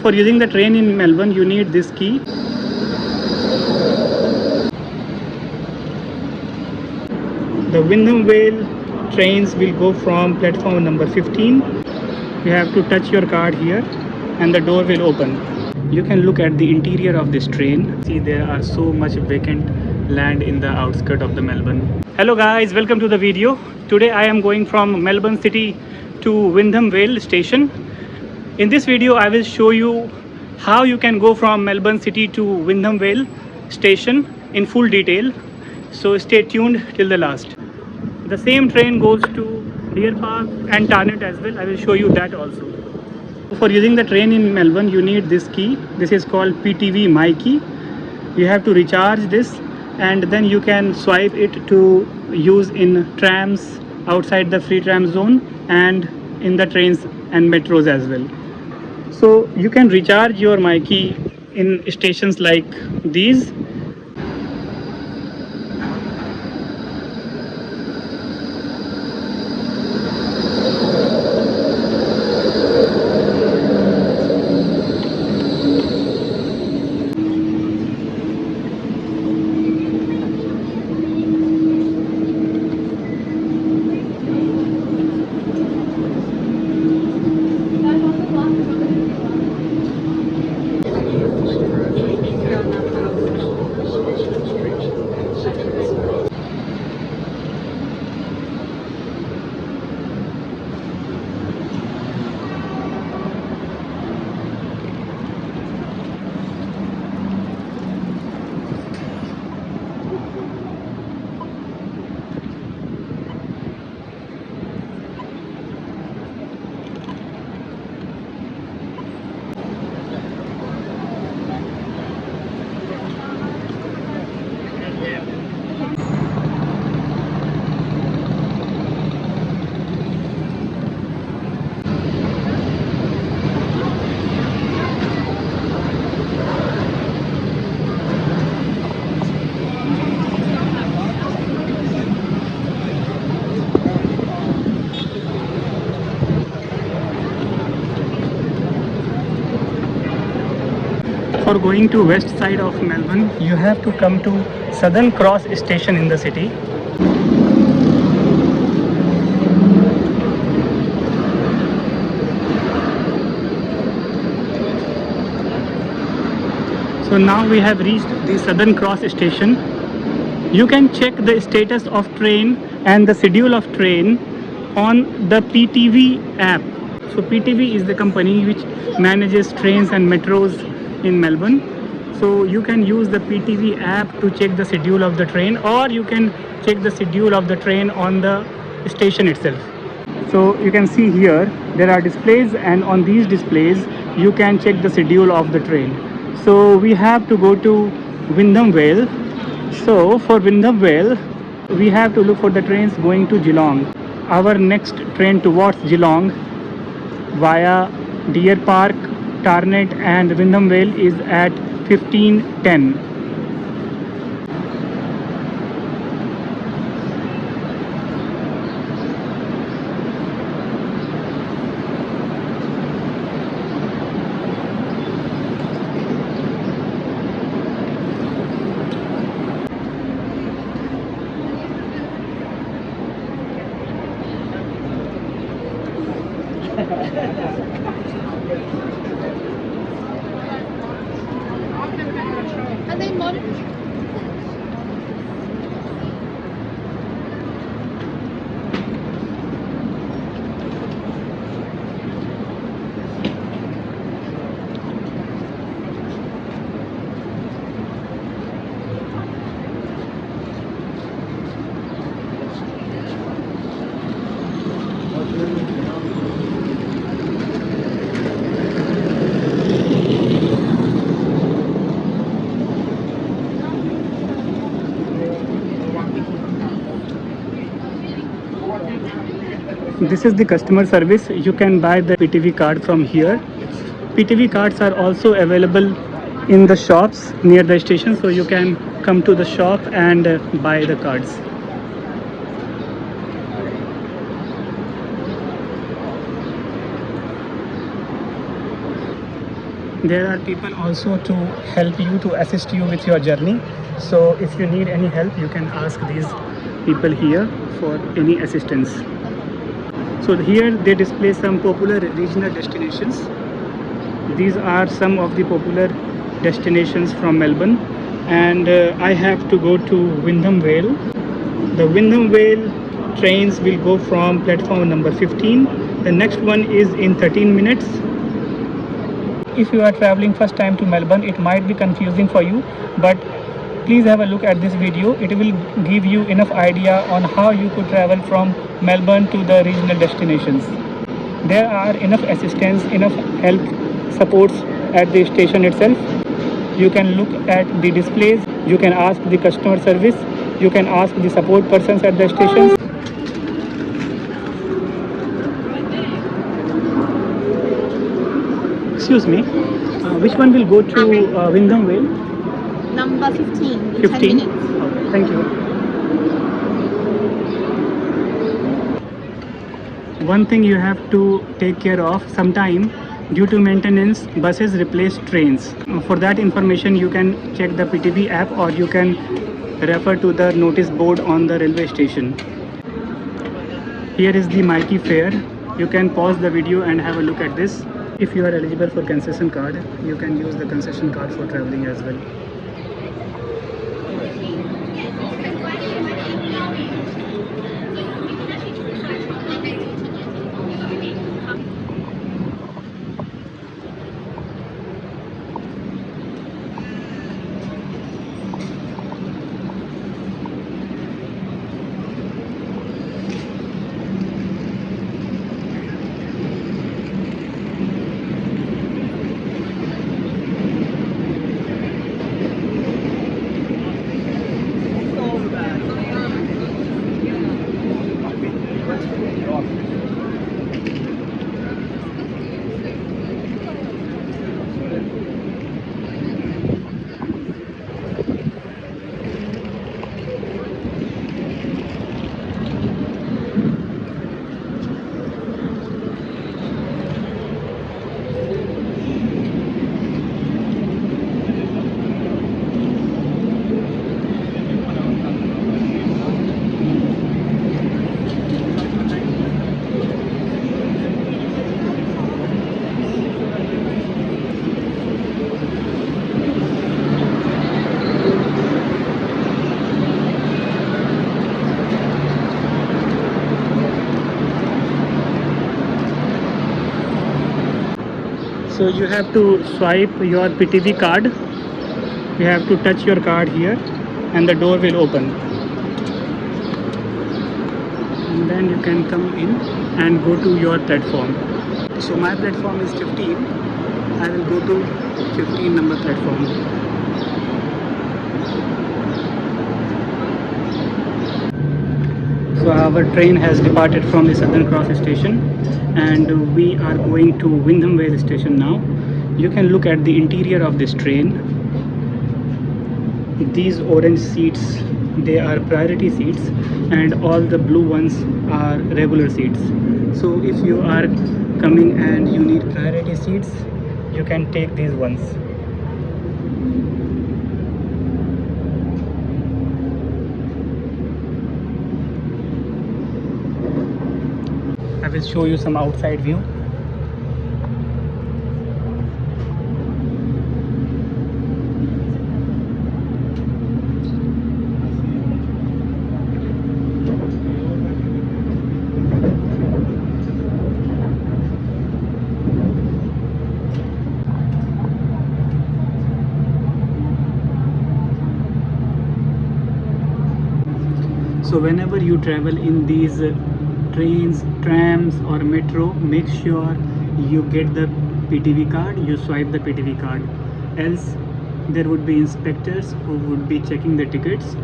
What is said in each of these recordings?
for using the train in Melbourne, you need this key. The Wyndham Vale trains will go from platform number 15. You have to touch your card here and the door will open. You can look at the interior of this train. See, there are so much vacant land in the outskirts of the Melbourne. Hello guys, welcome to the video. Today I am going from Melbourne city to Wyndham Vale station. In this video I will show you how you can go from Melbourne city to Wyndham Vale station in full detail. So stay tuned till the last. The same train goes to Deer Park and Tarneit as well. I will show you that also. For using the train in Melbourne, you need this key. This is called PTV My Key. You have to recharge this and then you can swipe it to use in trams outside the free tram zone and in the trains and metros as well. So you can recharge your My Key in stations like these. For going to west side of Melbourne, you have to come to Southern Cross station in the city. So now we have reached the Southern Cross station. You can check the status of train and the schedule of train on the PTV app. So PTV is the company which manages trains and metros in Melbourne. So you can use the PTV app to check the schedule of the train, or you can check the schedule of the train on the station itself. So you can see here there are displays, and on these displays you can check the schedule of the train. So we have to go to Wyndham Vale. So for Wyndham Vale we have to look for the trains going to Geelong. Our next train towards Geelong via Deer Park, Tarneit and Wyndham Vale is at 15:10. Are they modern? This is the customer service. You can buy the PTV card from here. PTV cards are also available in the shops near the station, so you can come to the shop and buy the cards. There are people also to help you, to assist you with your journey. So if you need any help, you can ask these people here for any assistance. So here they display some popular regional destinations. These are some of the popular destinations from Melbourne, and I have to go to Wyndham Vale. The Wyndham Vale trains will go from platform number 15. The next one is in 13 minutes. If you are traveling first time to Melbourne, it might be confusing for you, but please have a look at this video. It will give you enough idea on how you could travel from Melbourne to the regional destinations. There are enough assistance, enough help, supports at the station itself. You can look at the displays, you can ask the customer service, you can ask the support persons at the stations. Excuse me, which one will go to Wyndham Vale? Number 15. 15? 10 minutes. Oh, thank you. One thing you have to take care of, sometime due to maintenance, buses replace trains. For that information, you can check the PTV app, or you can refer to the notice board on the railway station. Here is the Mikey fare. You can pause the video and have a look at this. If you are eligible for concession card, you can use the concession card for traveling as well. So you have to swipe your PTV card. You have to touch your card here and the door will open. And then you can come in and go to your platform. So my platform is 15. I will go to 15 number platform. So our train has departed from the Southern Cross station and we are going to Wyndham Vale station now. You can look at the interior of this train. These orange seats, they are priority seats, and all the blue ones are regular seats. So if you are coming and you need priority seats, you can take these ones. I will show you some outside view. So whenever you travel in these trains, trams or metro, make sure you get the PTV card, you swipe the PTV card, else there would be inspectors who would be checking the tickets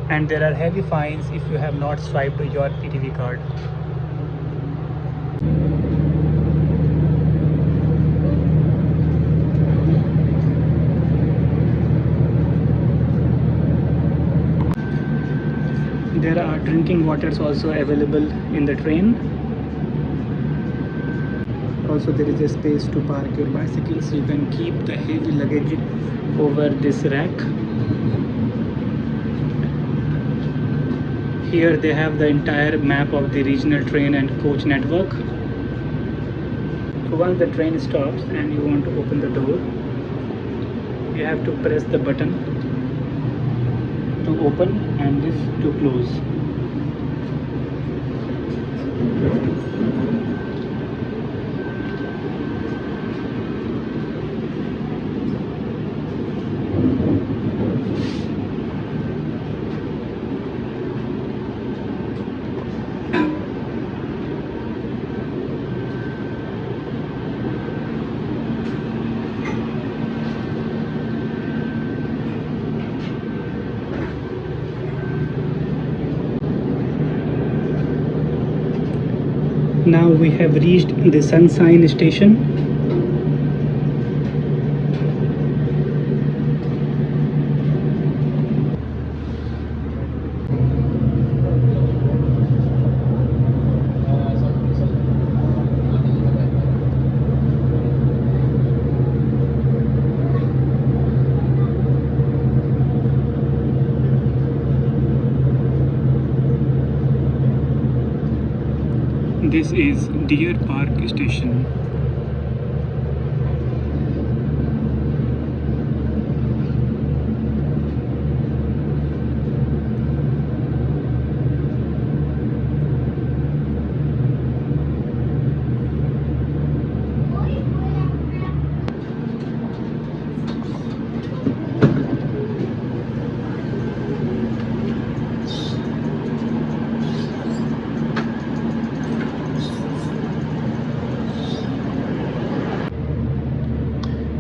and there are heavy fines if you have not swiped your PTV card. There are drinking waters also available in the train. Also there is a space to park your bicycles. You can keep the heavy luggage over this rack. Here they have the entire map of the regional train and coach network. So once the train stops and you want to open the door, you have to press the button to open and this to close. Now we have reached the Sunshine station. This is Deer Park station.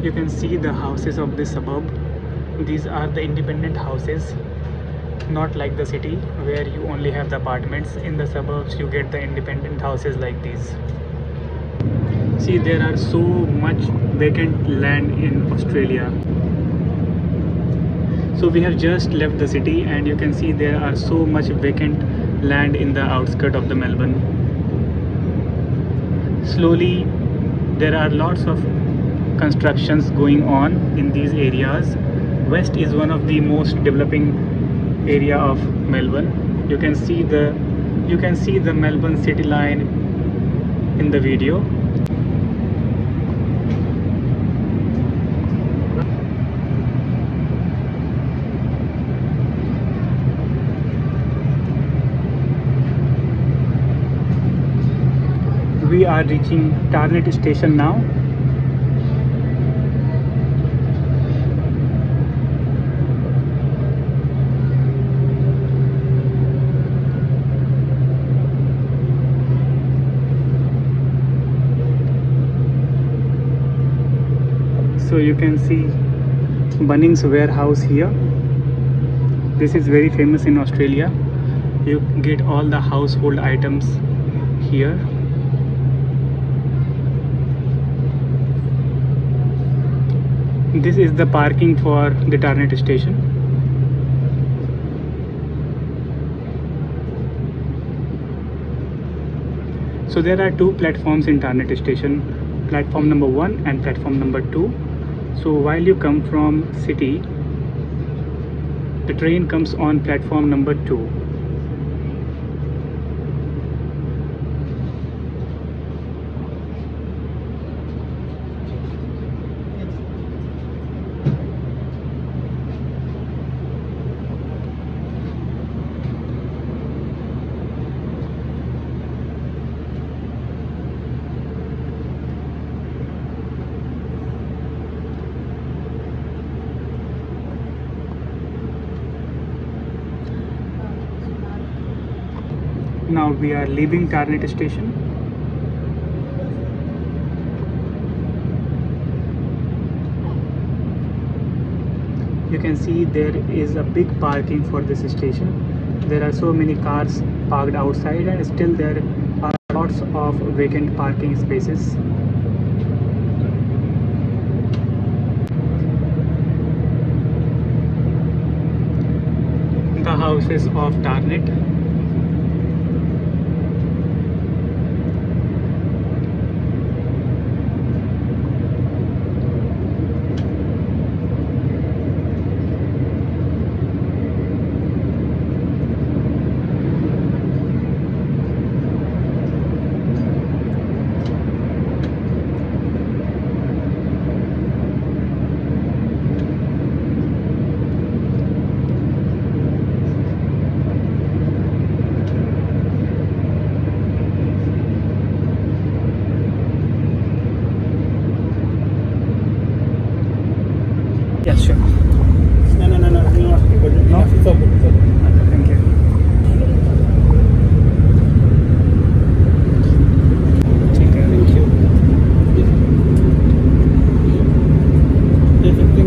You can see the houses of the suburb. These are the independent houses, not like the city where you only have the apartments. In the suburbs you get the independent houses like these. See, there are so much vacant land in Australia. So we have just left the city and you can see there are so much vacant land in the outskirts of the Melbourne. Slowly there are lots of constructions going on in these areas. West is one of the most developing area of Melbourne. You can see the Melbourne city line in the video. We are reaching Tarneit station now. So you can see Bunnings warehouse here. This is very famous in Australia. You get all the household items here. This is the parking for the Tarneit station. So there are two platforms in Tarneit station, platform number 1 and platform number 2. So while you come from city, the train comes on platform number 2. Now we are leaving Tarneit station. You can see there is a big parking for this station. There are so many cars parked outside and still there are lots of vacant parking spaces. The houses of Tarneit. Yes, sure. No? It's open. Thank you. ठीक है. Thank you. Yes, thank you.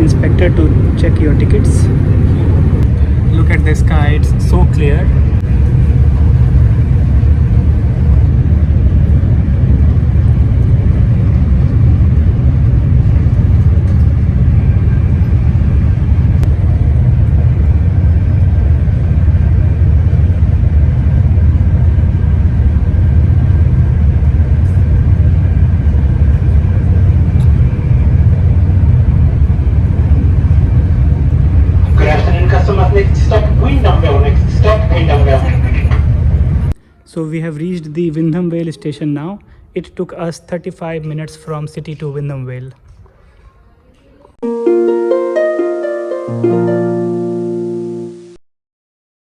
Inspector to check your tickets. Look at the sky, it's so clear. Good afternoon, customers. Next stop, Wyndham Vale. Next stop, Wyndham Vale. So we have reached the Wyndham Vale station now. It took us 35 minutes from city to Wyndham Vale.